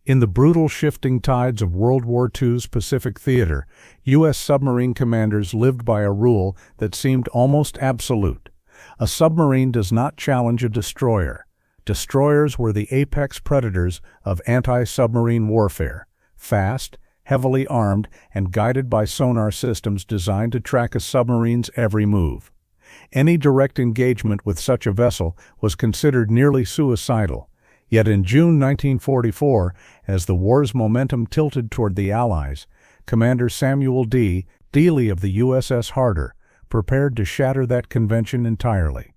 In the brutal shifting tides of World War II's Pacific theater, U.S. submarine commanders lived by a rule that seemed almost absolute. A submarine does not challenge a destroyer. Destroyers were the apex predators of anti-submarine warfare, fast, heavily armed, and guided by sonar systems designed to track a submarine's every move. Any direct engagement with such a vessel was considered nearly suicidal. Yet in June 1944, as the war's momentum tilted toward the Allies, Commander Samuel D. Dealey of the USS Harder prepared to shatter that convention entirely.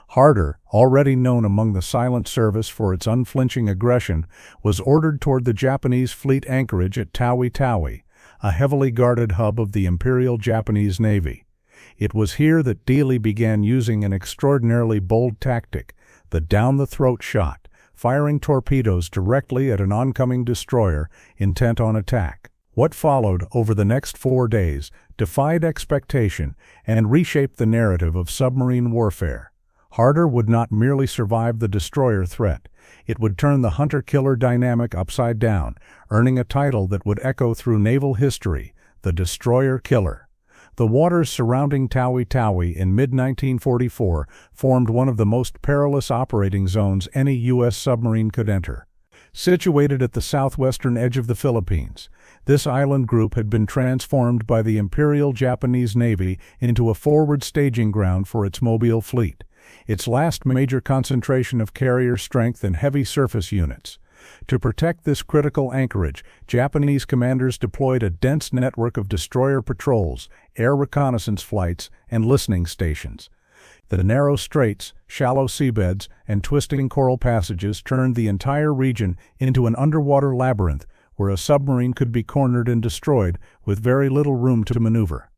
Harder, already known among the silent service for its unflinching aggression, was ordered toward the Japanese fleet anchorage at Tawi-Tawi, a heavily guarded hub of the Imperial Japanese Navy. It was here that Dealey began using an extraordinarily bold tactic, the down-the-throat shot, firing torpedoes directly at an oncoming destroyer intent on attack. What followed over the next 4 days defied expectation and reshaped the narrative of submarine warfare. Harder would not merely survive the destroyer threat. It would turn the hunter-killer dynamic upside down, earning a title that would echo through naval history, the Destroyer Killer. The waters surrounding Tawi-Tawi in mid-1944 formed one of the most perilous operating zones any U.S. submarine could enter. Situated at the southwestern edge of the Philippines, this island group had been transformed by the Imperial Japanese Navy into a forward staging ground for its mobile fleet, its last major concentration of carrier strength and heavy surface units. To protect this critical anchorage, Japanese commanders deployed a dense network of destroyer patrols, air reconnaissance flights, and listening stations. The narrow straits, shallow seabeds, and twisting coral passages turned the entire region into an underwater labyrinth where a submarine could be cornered and destroyed with very little room to maneuver.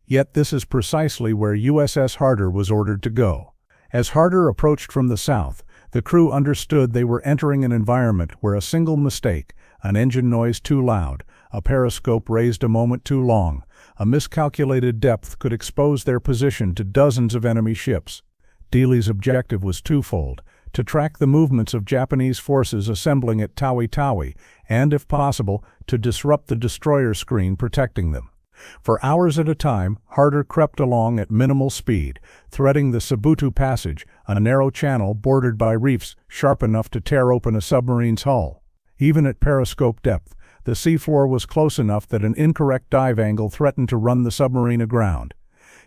Yet this is precisely where USS Harder was ordered to go. As Harder approached from the south, the crew understood they were entering an environment where a single mistake, an engine noise too loud, a periscope raised a moment too long, a miscalculated depth could expose their position to dozens of enemy ships. Dealey's objective was twofold: to track the movements of Japanese forces assembling at Tawi-Tawi, and, if possible, to disrupt the destroyer screen protecting them. For hours at a time, Harder crept along at minimal speed, threading the Sibutu Passage, a narrow channel bordered by reefs sharp enough to tear open a submarine's hull. Even at periscope depth, the seafloor was close enough that an incorrect dive angle threatened to run the submarine aground.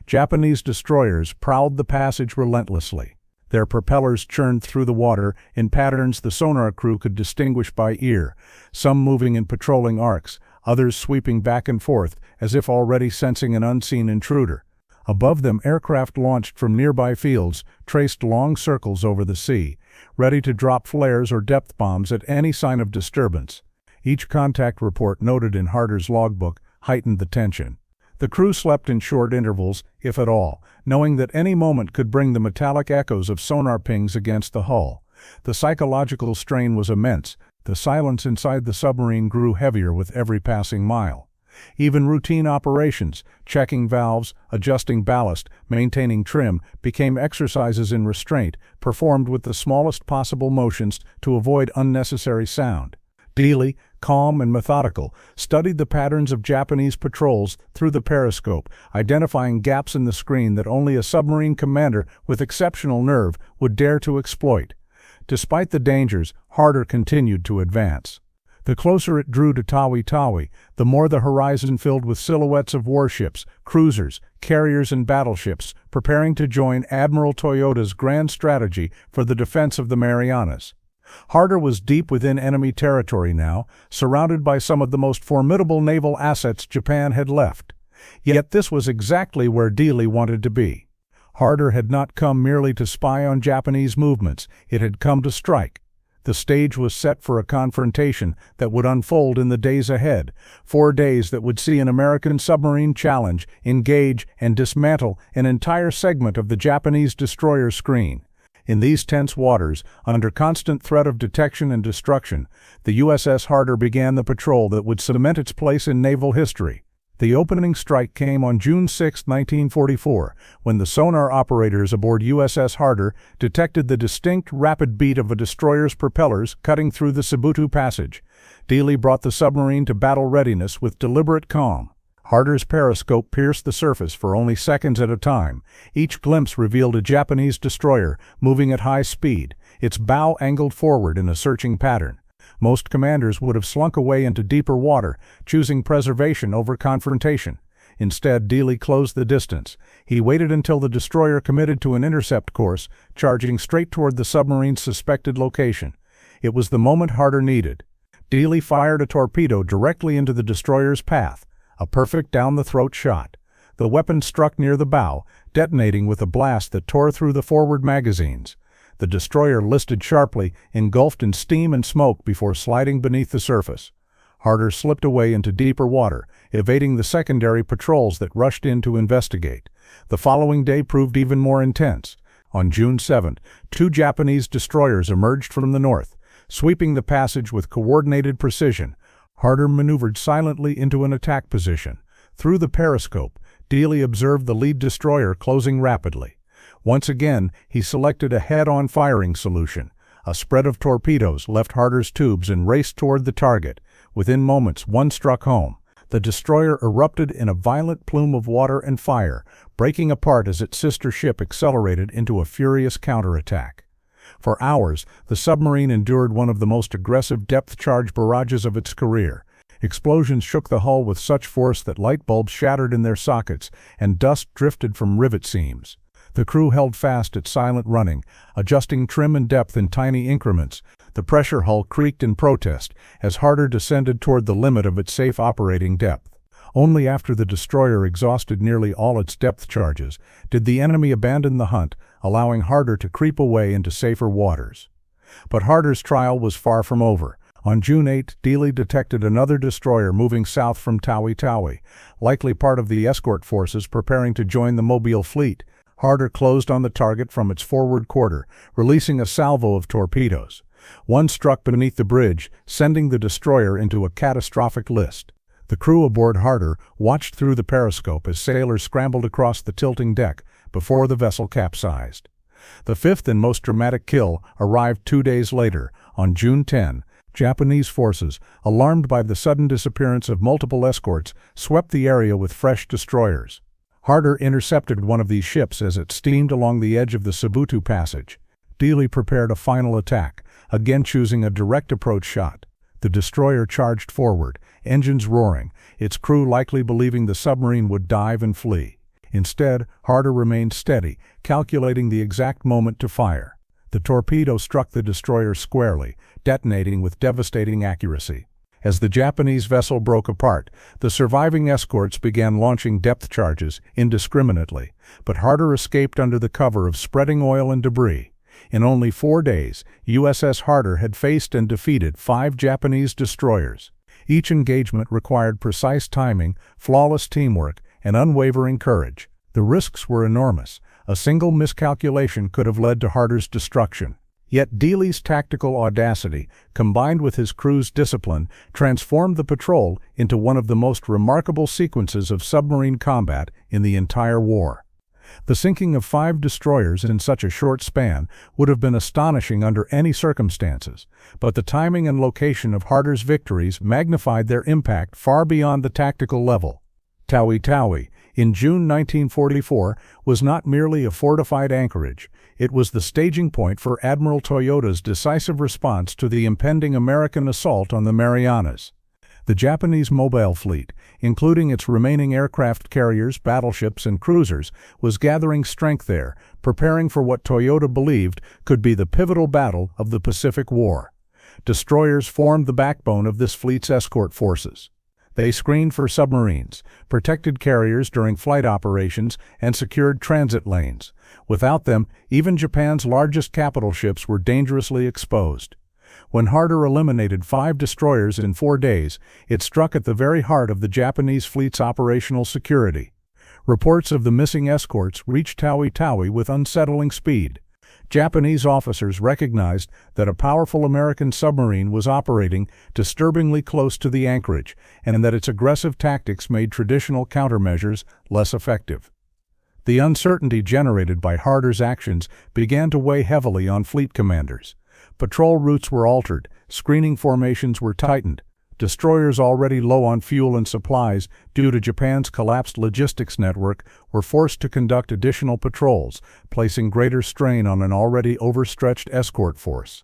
Japanese destroyers prowled the passage relentlessly. Their propellers churned through the water in patterns the sonar crew could distinguish by ear, some moving in patrolling arcs, others sweeping back and forth as if already sensing an unseen intruder. Above them, aircraft launched from nearby fields traced long circles over the sea, ready to drop flares or depth bombs at any sign of disturbance. Each contact report noted in Harder's logbook heightened the tension. The crew slept in short intervals, if at all, knowing that any moment could bring the metallic echoes of sonar pings against the hull. The psychological strain was immense. The silence inside the submarine grew heavier with every passing mile. Even routine operations, checking valves, adjusting ballast, maintaining trim, became exercises in restraint, performed with the smallest possible motions to avoid unnecessary sound. Dealey, calm and methodical, studied the patterns of Japanese patrols through the periscope, identifying gaps in the screen that only a submarine commander with exceptional nerve would dare to exploit. Despite the dangers, Harder continued to advance. The closer it drew to Tawi-Tawi, the more the horizon filled with silhouettes of warships, cruisers, carriers and battleships, preparing to join Admiral Toyoda's grand strategy for the defense of the Marianas. Harder was deep within enemy territory now, surrounded by some of the most formidable naval assets Japan had left. Yet this was exactly where Dealey wanted to be. Harder had not come merely to spy on Japanese movements, it had come to strike. The stage was set for a confrontation that would unfold in the days ahead, 4 days that would see an American submarine challenge, engage, and dismantle an entire segment of the Japanese destroyer screen. In these tense waters, under constant threat of detection and destruction, the USS Harder began the patrol that would cement its place in naval history. The opening strike came on June 6, 1944, when the sonar operators aboard USS Harder detected the distinct, rapid beat of a destroyer's propellers cutting through the Sibutu Passage. Dealey brought the submarine to battle readiness with deliberate calm. Harder's periscope pierced the surface for only seconds at a time. Each glimpse revealed a Japanese destroyer moving at high speed, its bow angled forward in a searching pattern. Most commanders would have slunk away into deeper water, choosing preservation over confrontation. Instead, Dealey closed the distance. He waited until the destroyer committed to an intercept course, charging straight toward the submarine's suspected location. It was the moment Harder needed. Dealey fired a torpedo directly into the destroyer's path, a perfect down-the-throat shot. The weapon struck near the bow, detonating with a blast that tore through the forward magazines. The destroyer listed sharply, engulfed in steam and smoke before sliding beneath the surface. Harder slipped away into deeper water, evading the secondary patrols that rushed in to investigate. The following day proved even more intense. On June 7, 2 Japanese destroyers emerged from the north, sweeping the passage with coordinated precision. Harder maneuvered silently into an attack position. Through the periscope, Dealey observed the lead destroyer closing rapidly. Once again, he selected a head-on firing solution. A spread of torpedoes left Harder's tubes and raced toward the target. Within moments, one struck home. The destroyer erupted in a violent plume of water and fire, breaking apart as its sister ship accelerated into a furious counterattack. For hours, the submarine endured one of the most aggressive depth-charge barrages of its career. Explosions shook the hull with such force that light bulbs shattered in their sockets, and dust drifted from rivet seams. The crew held fast at silent running, adjusting trim and depth in tiny increments. The pressure hull creaked in protest as Harder descended toward the limit of its safe operating depth. Only after the destroyer exhausted nearly all its depth charges did the enemy abandon the hunt, allowing Harder to creep away into safer waters. But Harder's trial was far from over. On June 8, Dealey detected another destroyer moving south from WWII, likely part of the escort forces preparing to join the Mobile fleet. Harder closed on the target from its forward quarter, releasing a salvo of torpedoes. One struck beneath the bridge, sending the destroyer into a catastrophic list. The crew aboard Harder watched through the periscope as sailors scrambled across the tilting deck before the vessel capsized. The fifth and most dramatic kill arrived 2 days later. On June 10, Japanese forces, alarmed by the sudden disappearance of multiple escorts, swept the area with fresh destroyers. Harder intercepted one of these ships as it steamed along the edge of the Sibutu Passage. Dealey prepared a final attack, again choosing a direct approach shot. The destroyer charged forward, engines roaring, its crew likely believing the submarine would dive and flee. Instead, Harder remained steady, calculating the exact moment to fire. The torpedo struck the destroyer squarely, detonating with devastating accuracy. As the Japanese vessel broke apart, the surviving escorts began launching depth charges indiscriminately, but Harder escaped under the cover of spreading oil and debris. In only 4 days, USS Harder had faced and defeated 5 Japanese destroyers. Each engagement required precise timing, flawless teamwork, and unwavering courage. The risks were enormous. A single miscalculation could have led to Harder's destruction. Yet Dealey's tactical audacity, combined with his crew's discipline, transformed the patrol into one of the most remarkable sequences of submarine combat in the entire war. The sinking of 5 destroyers in such a short span would have been astonishing under any circumstances, but the timing and location of Harder's victories magnified their impact far beyond the tactical level. WWII, in June 1944, was not merely a fortified anchorage. It was the staging point for Admiral Toyoda's decisive response to the impending American assault on the Marianas. The Japanese Mobile fleet, including its remaining aircraft carriers, battleships, and cruisers, was gathering strength there, preparing for what Toyoda believed could be the pivotal battle of the Pacific War. Destroyers formed the backbone of this fleet's escort forces. They screened for submarines, protected carriers during flight operations, and secured transit lanes. Without them, even Japan's largest capital ships were dangerously exposed. When Harder eliminated 5 destroyers in 4 days, it struck at the very heart of the Japanese fleet's operational security. Reports of the missing escorts reached WWII with unsettling speed. Japanese officers recognized that a powerful American submarine was operating disturbingly close to the anchorage, and that its aggressive tactics made traditional countermeasures less effective. The uncertainty generated by Harder's actions began to weigh heavily on fleet commanders. Patrol routes were altered, screening formations were tightened. Destroyers already low on fuel and supplies due to Japan's collapsed logistics network were forced to conduct additional patrols, placing greater strain on an already overstretched escort force.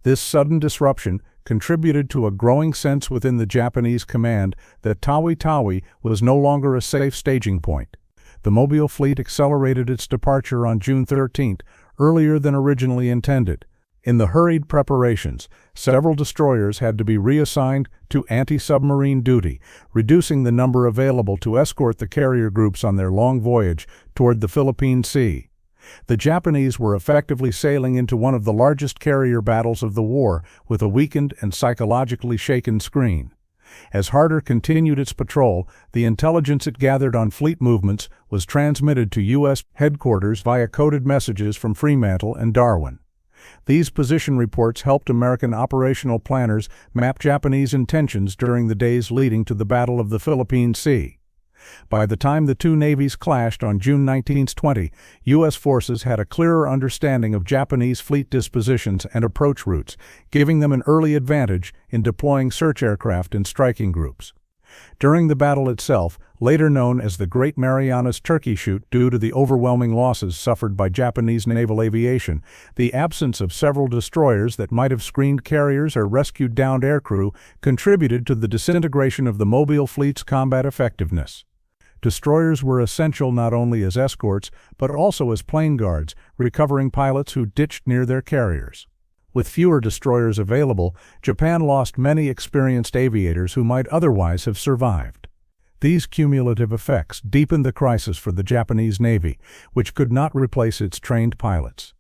This sudden disruption contributed to a growing sense within the Japanese command that Tawi-Tawi was no longer a safe staging point. The Mobile fleet accelerated its departure on June 13, earlier than originally intended. In the hurried preparations, several destroyers had to be reassigned to anti-submarine duty, reducing the number available to escort the carrier groups on their long voyage toward the Philippine Sea. The Japanese were effectively sailing into one of the largest carrier battles of the war with a weakened and psychologically shaken screen. As Harder continued its patrol, the intelligence it gathered on fleet movements was transmitted to U.S. headquarters via coded messages from Fremantle and Darwin. These position reports helped American operational planners map Japanese intentions during the days leading to the Battle of the Philippine Sea. By the time the two navies clashed on June 1920, U.S. forces had a clearer understanding of Japanese fleet dispositions and approach routes, giving them an early advantage in deploying search aircraft in striking groups. During the battle itself, later known as the Great Marianas Turkey Shoot due to the overwhelming losses suffered by Japanese naval aviation, the absence of several destroyers that might have screened carriers or rescued downed aircrew contributed to the disintegration of the Mobile fleet's combat effectiveness. Destroyers were essential not only as escorts, but also as plane guards, recovering pilots who ditched near their carriers. With fewer destroyers available, Japan lost many experienced aviators who might otherwise have survived. These cumulative effects deepened the crisis for the Japanese Navy, which could not replace its trained pilots.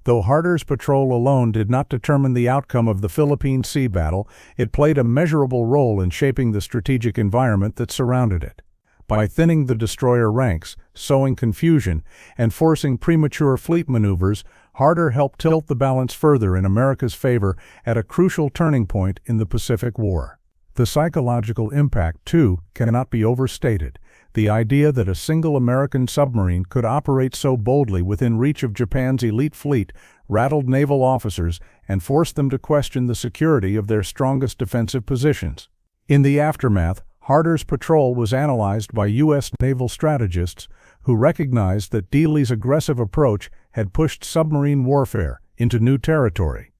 Though Harder's patrol alone did not determine the outcome of the Philippine Sea battle, it played a measurable role in shaping the strategic environment that surrounded it. By thinning the destroyer ranks, sowing confusion, and forcing premature fleet maneuvers, Harder helped tilt the balance further in America's favor at a crucial turning point in the Pacific War. The psychological impact, too, cannot be overstated. The idea that a single American submarine could operate so boldly within reach of Japan's elite fleet rattled naval officers and forced them to question the security of their strongest defensive positions. In the aftermath, Harder's patrol was analyzed by U.S. naval strategists who recognized that Dealey's aggressive approach had pushed submarine warfare into new territory.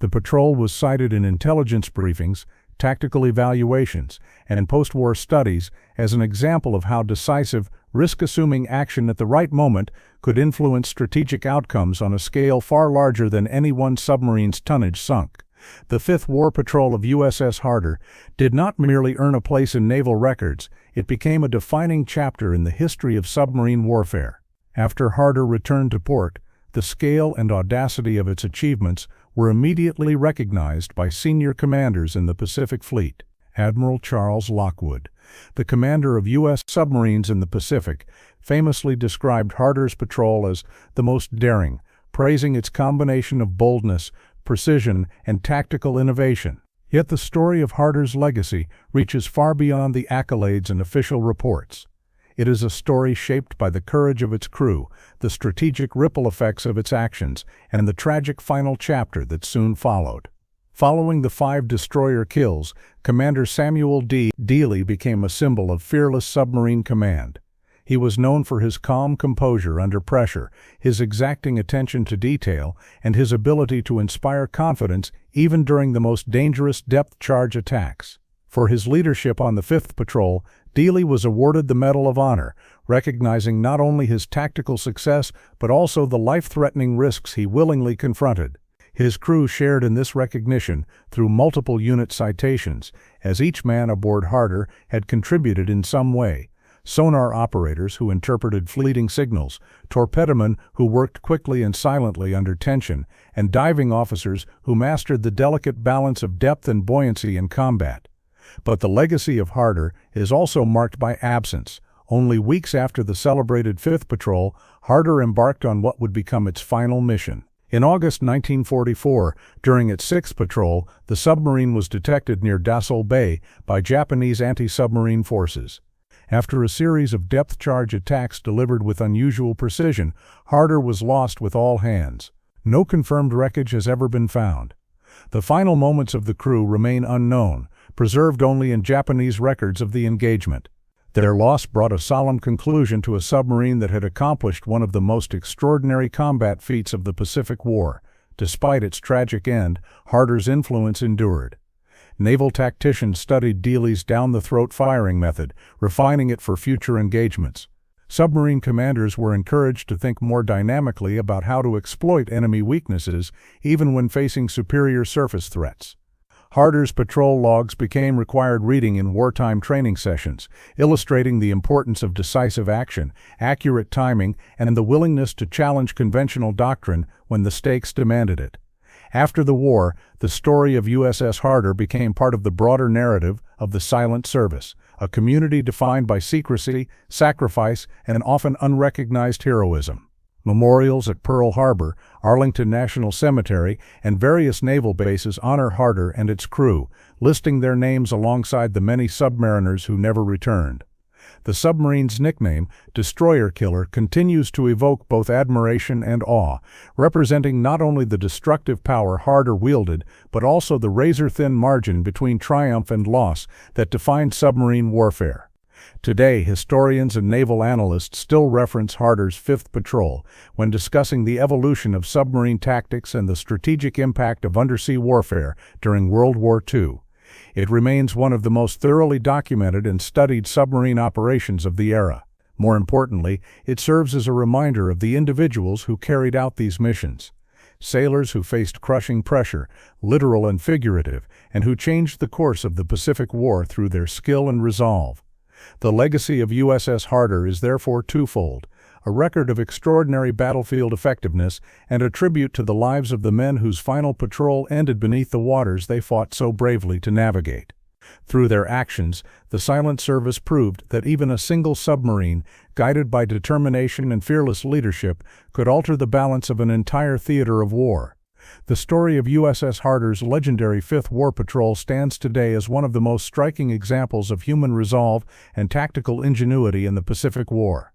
The patrol was cited in intelligence briefings, tactical evaluations, and post-war studies as an example of how decisive, risk-assuming action at the right moment could influence strategic outcomes on a scale far larger than any one submarine's tonnage sunk. The Fifth War Patrol of USS Harder did not merely earn a place in naval records, it became a defining chapter in the history of submarine warfare. After Harder returned to port, the scale and audacity of its achievements were immediately recognized by senior commanders in the Pacific Fleet. Admiral Charles Lockwood, the commander of U.S. submarines in the Pacific, famously described Harder's patrol as the most daring, praising its combination of boldness, precision, and tactical innovation. Yet the story of Harder's legacy reaches far beyond the accolades and official reports. It is a story shaped by the courage of its crew, the strategic ripple effects of its actions, and the tragic final chapter that soon followed. Following the 5 destroyer kills, Commander Samuel D. Dealey became a symbol of fearless submarine command. He was known for his calm composure under pressure, his exacting attention to detail, and his ability to inspire confidence even during the most dangerous depth charge attacks. For his leadership on the 5th Patrol, Dealey was awarded the Medal of Honor, recognizing not only his tactical success but also the life-threatening risks he willingly confronted. His crew shared in this recognition through multiple unit citations, as each man aboard Harder had contributed in some way. Sonar operators who interpreted fleeting signals, torpedomen who worked quickly and silently under tension, and diving officers who mastered the delicate balance of depth and buoyancy in combat. But the legacy of Harder is also marked by absence. Only weeks after the celebrated 5th Patrol, Harder embarked on what would become its final mission. In August 1944, during its sixth patrol, the submarine was detected near Dassel Bay by Japanese anti-submarine forces. After a series of depth-charge attacks delivered with unusual precision, Harder was lost with all hands. No confirmed wreckage has ever been found. The final moments of the crew remain unknown, preserved only in Japanese records of the engagement. Their loss brought a solemn conclusion to a submarine that had accomplished one of the most extraordinary combat feats of the Pacific War. Despite its tragic end, Harder's influence endured. Naval tacticians studied Dealey's down-the-throat firing method, refining it for future engagements. Submarine commanders were encouraged to think more dynamically about how to exploit enemy weaknesses, even when facing superior surface threats. Harder's patrol logs became required reading in wartime training sessions, illustrating the importance of decisive action, accurate timing, and the willingness to challenge conventional doctrine when the stakes demanded it. After the war, the story of USS Harder became part of the broader narrative of the silent service, a community defined by secrecy, sacrifice, and an often unrecognized heroism. Memorials at Pearl Harbor, Arlington National Cemetery, and various naval bases honor Harder and its crew, listing their names alongside the many submariners who never returned. The submarine's nickname, Destroyer Killer, continues to evoke both admiration and awe, representing not only the destructive power Harder wielded, but also the razor-thin margin between triumph and loss that defined submarine warfare. Today, historians and naval analysts still reference Harder's Fifth Patrol when discussing the evolution of submarine tactics and the strategic impact of undersea warfare during World War II. It remains one of the most thoroughly documented and studied submarine operations of the era. More importantly, it serves as a reminder of the individuals who carried out these missions. Sailors who faced crushing pressure, literal and figurative, and who changed the course of the Pacific War through their skill and resolve. The legacy of USS Harder is therefore twofold: a record of extraordinary battlefield effectiveness and a tribute to the lives of the men whose final patrol ended beneath the waters they fought so bravely to navigate. Through their actions, the silent service proved that even a single submarine, guided by determination and fearless leadership, could alter the balance of an entire theater of war. The story of USS Harder's legendary Fifth War Patrol stands today as one of the most striking examples of human resolve and tactical ingenuity in the Pacific War.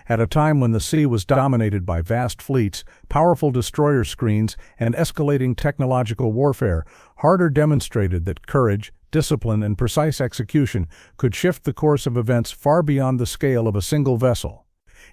At a time when the sea was dominated by vast fleets, powerful destroyer screens, and escalating technological warfare, Harder demonstrated that courage, discipline, and precise execution could shift the course of events far beyond the scale of a single vessel.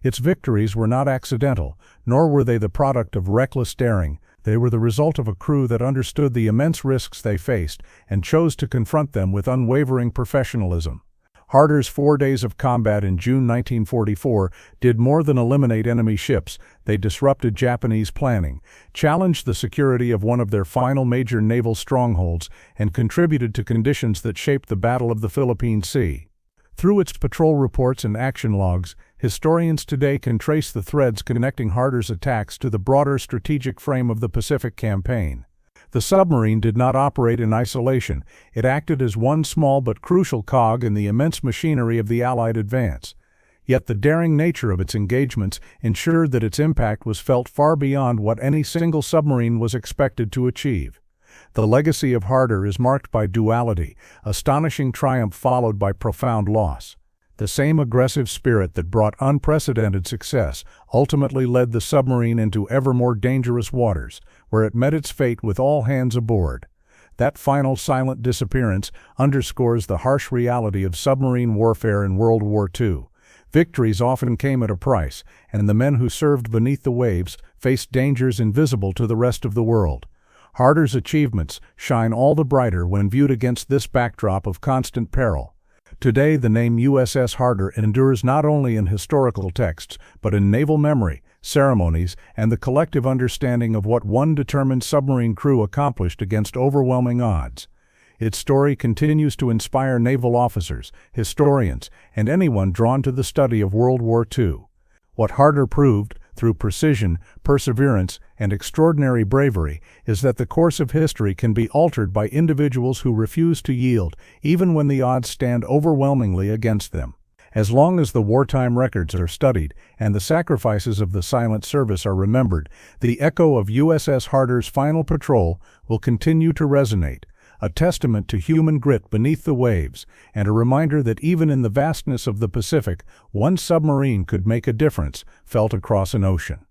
Its victories were not accidental, nor were they the product of reckless daring. They were the result of a crew that understood the immense risks they faced and chose to confront them with unwavering professionalism. Harder's 4 days of combat in June 1944 did more than eliminate enemy ships. They disrupted Japanese planning, challenged the security of one of their final major naval strongholds, and contributed to conditions that shaped the Battle of the Philippine Sea. Through its patrol reports and action logs, historians today can trace the threads connecting Harder's attacks to the broader strategic frame of the Pacific Campaign. The submarine did not operate in isolation. It acted as one small but crucial cog in the immense machinery of the Allied advance. Yet the daring nature of its engagements ensured that its impact was felt far beyond what any single submarine was expected to achieve. The legacy of Harder is marked by duality, astonishing triumph followed by profound loss. The same aggressive spirit that brought unprecedented success ultimately led the submarine into ever more dangerous waters, where it met its fate with all hands aboard. That final silent disappearance underscores the harsh reality of submarine warfare in World War II. Victories often came at a price, and the men who served beneath the waves faced dangers invisible to the rest of the world. Harder's achievements shine all the brighter when viewed against this backdrop of constant peril. Today, the name USS Harder endures not only in historical texts, but in naval memory, ceremonies, and the collective understanding of what one determined submarine crew accomplished against overwhelming odds. Its story continues to inspire naval officers, historians, and anyone drawn to the study of World War II. What Harder proved, through precision, perseverance, and extraordinary bravery, is that the course of history can be altered by individuals who refuse to yield, even when the odds stand overwhelmingly against them. As long as the wartime records are studied and the sacrifices of the silent service are remembered, the echo of USS Harder's final patrol will continue to resonate, a testament to human grit beneath the waves, and a reminder that even in the vastness of the Pacific, one submarine could make a difference felt across an ocean.